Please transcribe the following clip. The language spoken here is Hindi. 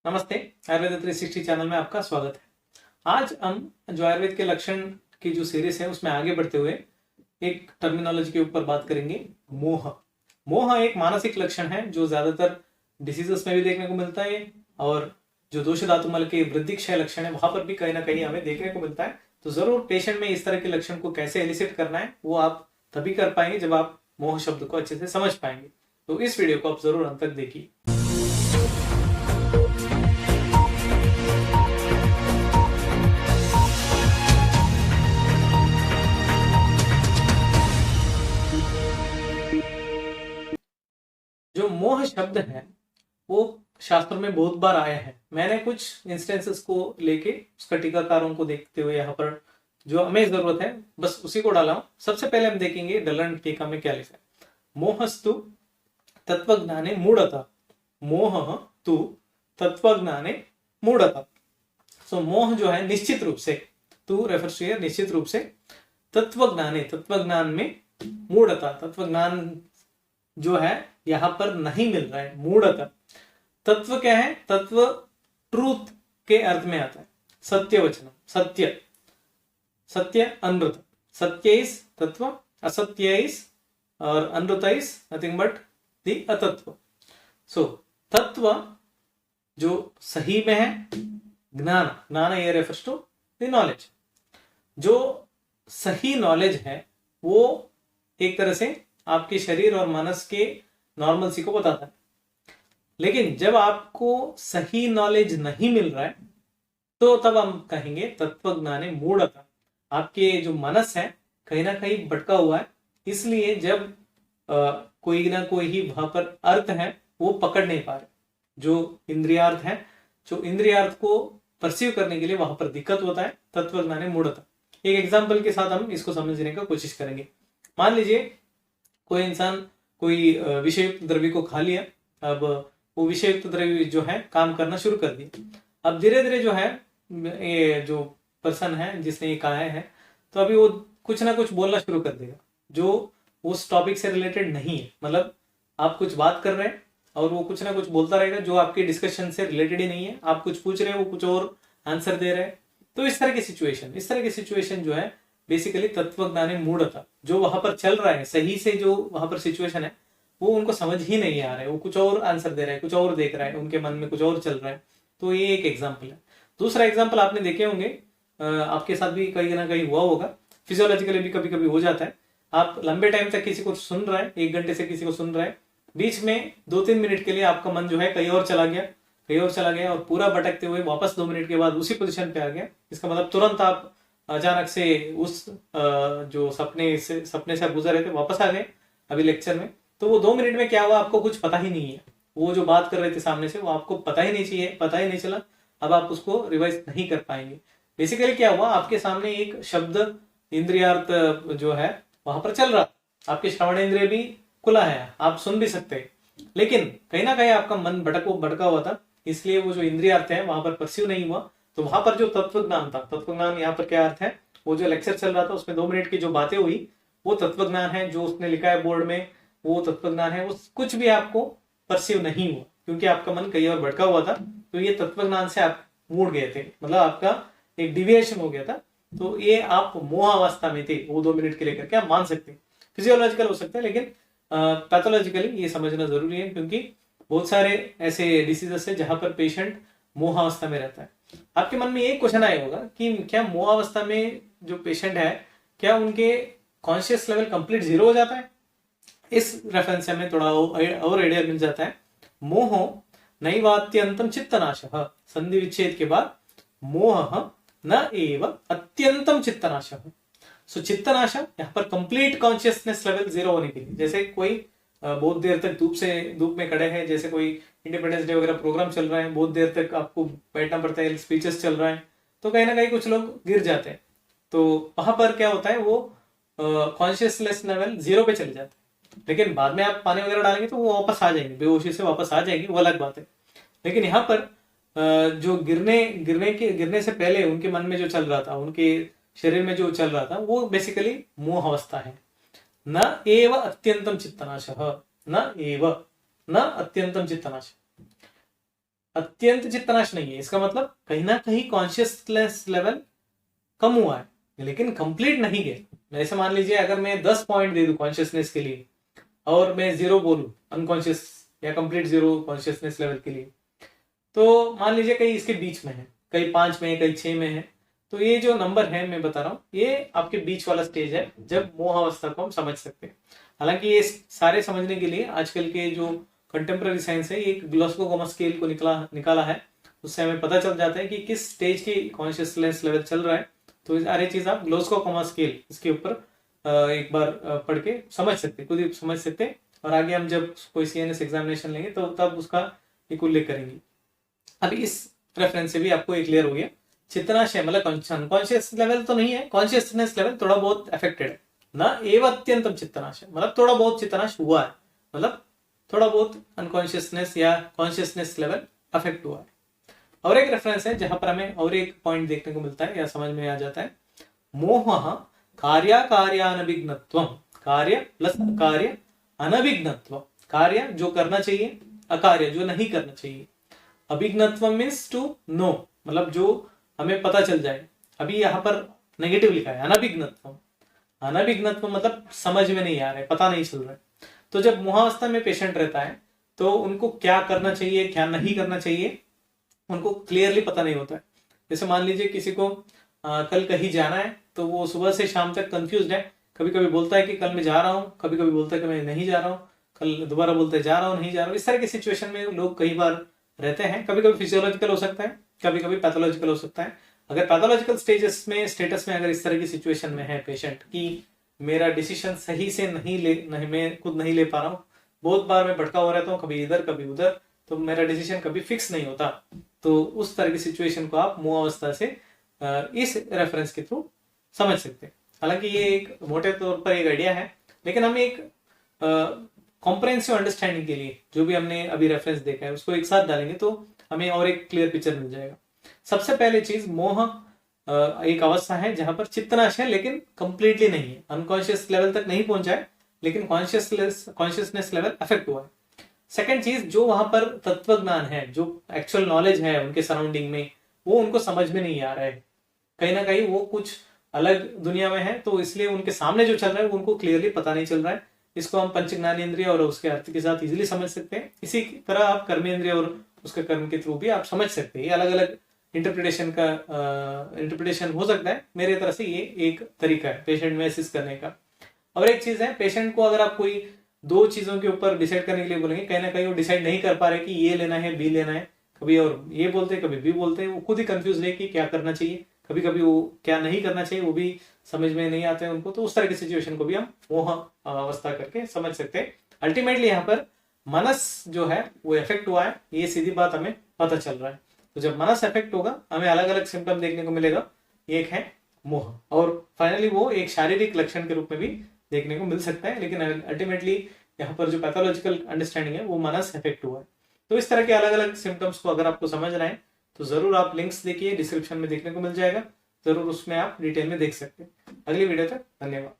नमस्ते। आयुर्वेद 360 चैनल में आपका स्वागत है। आज हम जो आयुर्वेद के लक्षण की जो सीरीज है उसमें आगे बढ़ते हुए एक टर्मिनोलॉजी के ऊपर बात करेंगे। मोह। मोह एक मानसिक लक्षण है जो ज्यादातर डिसीजेस में भी देखने को मिलता है और जो दोष धातु मल के वृद्धि क्षय लक्षण है वहां पर भी कहीं ना कहीं हमें देखने को मिलता है। तो जरूर पेशेंट में इस तरह के लक्षण को कैसे एलिसिट करना है वो आप तभी कर पाएंगे जब आप मोह शब्द को अच्छे से समझ पाएंगे। तो इस वीडियो को आप जरूर अंत तक देखिए। जो मोह शब्द है वो शास्त्र में बहुत बार आया है। मैंने कुछ इंस्टेंसेस को लेके उसका टीकाकारों को देखते हुए यहाँ पर जो हमें जरूरत है बस उसी को डाला हूं। सबसे पहले हम देखेंगे डलन टीका में क्या लिखा है। मोहस्तु तत्वज्ञाने मूढ़ता। मोह तु तत्वज्ञाने मूढ़ता। सो मोह जो है निश्चित रूप से, तू रेफर्स टू निश्चित रूप से, तत्वज्ञाने तत्वज्ञान में, मूढ़ता तत्वज्ञान जो है यहां पर नहीं मिल रहा है। मूढ़ता तत्व क्या है? तत्व ट्रूथ के अर्थ में आता है। सत्य वचन, सत्य, सत्य अनृत। सत्य इज तत्व, असत्य इज और अनृत इज नथिंग बट द अतत्व। सो तत्व जो सही में है, ज्ञान, ज्ञान ये रेफर्स टू द नॉलेज। जो सही नॉलेज है वो एक तरह से आपके शरीर और मनस के नॉर्मलसी को बताता है। लेकिन जब आपको सही नॉलेज नहीं मिल रहा है तो तब हम कहेंगे तत्वज्ञाने मूढ़ता। आपके जो मनस है कहीं ना कहीं भटका हुआ है, इसलिए जब कोई ना कोई ही वहां पर अर्थ है वो पकड़ नहीं पा रहे। जो इंद्रियार्थ है, जो इंद्रियार्थ को परसीव करने के लिए वहां पर दिक्कत होता है। तत्वज्ञाने मूढ़ता। एक एग्जाम्पल के साथ हम इसको समझने का कोशिश करेंगे। मान लीजिए कोई इंसान कोई विषयुक्त द्रव्य को खा लिया, अब वो विषयुक्त द्रव्य जो है काम करना शुरू कर दिया। अब धीरे धीरे जो है ये जो पर्सन है जिसने ये कहा है तो अभी वो कुछ ना कुछ बोलना शुरू कर देगा जो उस टॉपिक से रिलेटेड नहीं है। मतलब आप कुछ बात कर रहे हैं और वो कुछ ना कुछ बोलता रहेगा जो आपके डिस्कशन से रिलेटेड ही नहीं है। आप कुछ पूछ रहे हैं वो कुछ और आंसर दे रहे हैं। तो इस तरह की सिचुएशन जो है बेसिकली तत्वज्ञाने मूढ़ता, जो वहां पर चल रहा है सही से, जो वहां पर सिचुएशन है वो उनको समझ ही नहीं आ रहा है। वो कुछ और आंसर दे रहा है, कुछ और देख रहा है, उनके मन में कुछ और चल रहा है। तो ये एक एग्जाम्पल है। दूसरा एग्जाम्पल आपने देखे होंगे, आपके साथ भी कहीं ना कहीं हुआ होगा, फिजियोलॉजिकली भी कभी कभी हो जाता है। आप लंबे टाइम तक किसी को सुन रहे हैं, 1 घंटे से किसी को सुन रहे हैं, बीच में 2-3 मिनट के लिए आपका मन जो है कहीं और चला गया और पूरा भटकते हुए वापस 2 मिनट के बाद उसी पोजिशन पे आ गया। इसका मतलब तुरंत आप अचानक से उस जो सपने से आप गुजर रहे थे वापस आ गए अभी लेक्चर में। तो वो 2 मिनट में क्या हुआ आपको कुछ पता ही नहीं है। वो जो बात कर रहे थे सामने से वो आपको पता ही नहीं चला। अब आप उसको रिवाइज नहीं कर पाएंगे। बेसिकली क्या हुआ, आपके सामने एक शब्द इंद्रियार्थ जो है वहां पर चल रहा, आपके श्रवण इंद्रिय भी खुला है, आप सुन भी सकते हैं, लेकिन कहीं ना कहीं आपका मन भटका हुआ था, इसलिए वो जो इंद्रियार्थ है वहां पर परस्यू नहीं हुआ। तो वहां पर जो तत्वज्ञान था, तत्वज्ञान यहाँ पर क्या अर्थ है, वो जो लेक्चर चल रहा था उसमें 2 मिनट की जो बातें हुई वो तत्वज्ञान है। जो उसने लिखा है बोर्ड में वो तत्वज्ञान है। वो कुछ भी आपको परसीव नहीं हुआ क्योंकि आपका मन कहीं और भटका हुआ था। तो ये तत्वज्ञान से आप मुड़ गए थे, मतलब आपका एक डिविएशन हो गया था। तो ये आप मोह अवस्था में थे वो 2 मिनट के लिए करके आप मान सकते हैं। फिजियोलॉजिकल हो सकता है, लेकिन पैथोलॉजिकली ये समझना जरूरी है क्योंकि बहुत सारे ऐसे डिसीजेस है जहां पर पेशेंट मोह अवस्था में रहता है। आपके मन में एक क्वेश्चन आया होगा कि क्या मोह अवस्था में जो पेशेंट है क्या उनके कॉन्शियस लेवल कंप्लीट 0 हो जाता है? इस रेफरेंस से हमें थोड़ा और आइडिया मिल जाता है। मोह नैवात्यंतम चित्तनाशः। संधि विच्छेद के बाद मोह न एव अत्यंतम चित्तनाशः। सो चित्तनाश यहाँ पर कंप्लीट कॉन्शियसनेस लेवल 0 होने के लिए, जैसे कोई बहुत देर तक धूप में खड़े हैं, जैसे कोई इंडिपेंडेंस डे वगैरह प्रोग्राम चल रहा है, बहुत देर तक आपको बैठना पड़ता है, स्पीचेस चल रहा है, तो कहीं ना कहीं कुछ लोग गिर जाते हैं। तो वहां पर क्या होता है, वो कॉन्शियसनेस लेवल 0 पे चले जाते हैं। लेकिन बाद में आप पानी वगैरह डालेंगे तो वो वापस आ जाएंगे, बेहोशी से वापस आ जाएंगे, वो अलग बात है। लेकिन यहाँ पर जो गिरने से पहले उनके मन में जो चल रहा था, उनके शरीर में जो चल रहा था, वो बेसिकली मोह अवस्था है। न एव अत्यंतम चित्तनाशः, न एव न अत्यंतम चित्तनाश। अत्यंत चित्तनाश नहीं है, इसका मतलब कहीं ना कहीं कॉन्शियसनेस लेवल कम हुआ है लेकिन कंप्लीट नहीं गया। जैसे मान लीजिए अगर मैं 10 पॉइंट दे दूं कॉन्शियसनेस के लिए और मैं 0 बोलूं अनकॉन्शियस या कंप्लीट 0 कॉन्शियसनेस लेवल के लिए, तो मान लीजिए कहीं इसके बीच में है, कहीं 5 में है, कहीं 6 में है। तो ये जो नंबर है मैं बता रहा हूँ, ये आपके बीच वाला स्टेज है जब मोह अवस्था को हम समझ सकते हैं। हालांकि ये सारे समझने के लिए आजकल के जो कंटेम्प्रेरी साइंस है, एक ग्लासगो स्केल को निकाला है, उससे हमें पता चल जाता है कि किस स्टेज की कॉन्शियसनेस लेवल चल रहा है। तो सारी चीज आप ग्लासगो स्केल इसके ऊपर एक बार पढ़ के समझ सकते, खुद ही समझ सकते, और आगे हम जब कोई CNS एग्जामिनेशन लेंगे तो तब उसका एक उल्लेख करेंगे। अब इस रेफरेंस से भी आपको एक क्लियर हो गया, चित्तनाशय मतलब अनकॉन्शियस लेवल तो नहीं है, कॉन्शियसनेस लेवल थोड़ा बहुत अफेक्टेड है ना, एवं अत्यंतम चित्तनाशय मतलब थोड़ा बहुत चित्तनाश हुआ है, मतलब थोड़ा बहुत अनकॉन्शियसनेस या कॉन्शियसनेस लेवल अफेक्ट हुआ है। और एक रेफरेंस है जहां पर हमें और एक पॉइंट देखने को मिलता है या समझ में आ जाता है, मोह कार्यानभिघ्नत्वम, कार्य प्लस कार्य अनभिघ्नत्व, कार्य जो करना चाहिए, अकार्य जो नहीं करना चाहिए। अभिघ्नत्व मीन्स टू नो, मतलब जो हमें पता चल जाए। अभी यहाँ पर नेगेटिव लिखा है अनभिघ्नत्व, अनभिघ्नत्व मतलब समझ में नहीं आ रहा है, पता नहीं चल रहा है। तो जब मोहावस्था में पेशेंट रहता है तो उनको क्या करना चाहिए क्या नहीं करना चाहिए उनको क्लियरली पता नहीं होता है। जैसे मान लीजिए किसी को कल कहीं जाना है तो वो सुबह से शाम तक कंफ्यूज है, कभी कभी बोलता है कि कल मैं जा रहा हूँ, कभी कभी बोलता है कि मैं नहीं जा रहा हूँ, कल दोबारा बोलता है जा रहा हूँ नहीं जा रहा हूँ। इस तरह की सिचुएशन में लोग कई बार रहते हैं। कभी कभी फिजियोलॉजिकल हो सकता है, कभी कभी पैथोलॉजिकल हो सकता है। अगर पैथोलॉजिकल स्टेटस में अगर इस तरह की सिचुएशन में है पेशेंट कि मेरा डिसीजन सही से नहीं मैं खुद नहीं ले पा रहा हूँ, बहुत बार मैं भटका हुआ रहता हूँ, कभी इधर कभी उधर, तो मेरा डिसीजन कभी फिक्स नहीं होता, तो उस तरह की सिचुएशन को आप मोह अवस्था से इस रेफरेंस के थ्रू समझ सकते हैं। हालांकि ये एक मोटे तौर पर एक आइडिया है, लेकिन हम एक कॉम्प्रहेंसिव अंडरस्टैंडिंग के लिए जो भी हमने अभी रेफरेंस देखा है उसको एक साथ डालेंगे तो हमें और एक क्लियर पिक्चर मिल जाएगा। सबसे पहले चीज, मोह एक अवस्था है जहां पर चित्तनाश है लेकिन कंप्लीटली नहीं है, अनकॉन्शियस लेवल तक नहीं पहुंचा है लेकिन कॉन्शियसनेस लेवल अफेक्ट हुआ है। सेकेंड चीज, जो वहां पर तत्व ज्ञान है, जो एक्चुअल नॉलेज है उनके सराउंडिंग में, वो उनको समझ में नहीं आ रहा है, कहीं ना कहीं वो कुछ अलग दुनिया में है, तो इसलिए उनके सामने जो चल रहा है वो उनको क्लियरली पता नहीं चल रहा है। इसको हम पंच ज्ञानेंद्रिय और उसके अर्थ के साथ इजीली समझ सकते हैं। इसी तरह आप कर्मेंद्रिय और उसके कर्म के थ्रू भी आप समझ सकते हैं। ये अलग अलग इंटरप्रिटेशन हो सकता है, मेरे तरह से ये एक तरीका है पेशेंट में असिस्ट करने का। और एक चीज है, पेशेंट को अगर आप कोई दो चीजों के ऊपर डिसाइड करने के लिए बोलेंगे, कहीं ना कहीं वो डिसाइड नहीं कर पा रहे कि ये लेना है बी लेना है, कभी और ये बोलते हैं कभी बी बोलते हैं, वो खुद ही कंफ्यूज है कि क्या करना चाहिए, कभी कभी वो क्या नहीं करना चाहिए वो भी समझ में नहीं आता है उनको। तो उस तरह की सिचुएशन को भी हम मोह अवस्था करके समझ सकते हैं। अल्टीमेटली यहाँ पर मनस जो है वो इफेक्ट हुआ है, ये सीधी बात हमें पता चल रहा है। तो जब मनस इफेक्ट होगा हमें अलग अलग सिम्टम देखने को मिलेगा, एक है मोह, और फाइनली वो एक शारीरिक लक्षण के रूप में भी देखने को मिल सकता है, लेकिन अल्टीमेटली यहाँ पर जो पैथोलॉजिकल अंडरस्टैंडिंग है वो मनस इफेक्ट हुआ है। तो इस तरह के अलग अलग सिम्टम्स को अगर आपको समझ रहे हैं तो जरूर आप लिंक्स देखिए, डिस्क्रिप्शन में देखने को मिल जाएगा, जरूर उसमें आप डिटेल में देख सकते हैं। अगली वीडियो तक धन्यवाद।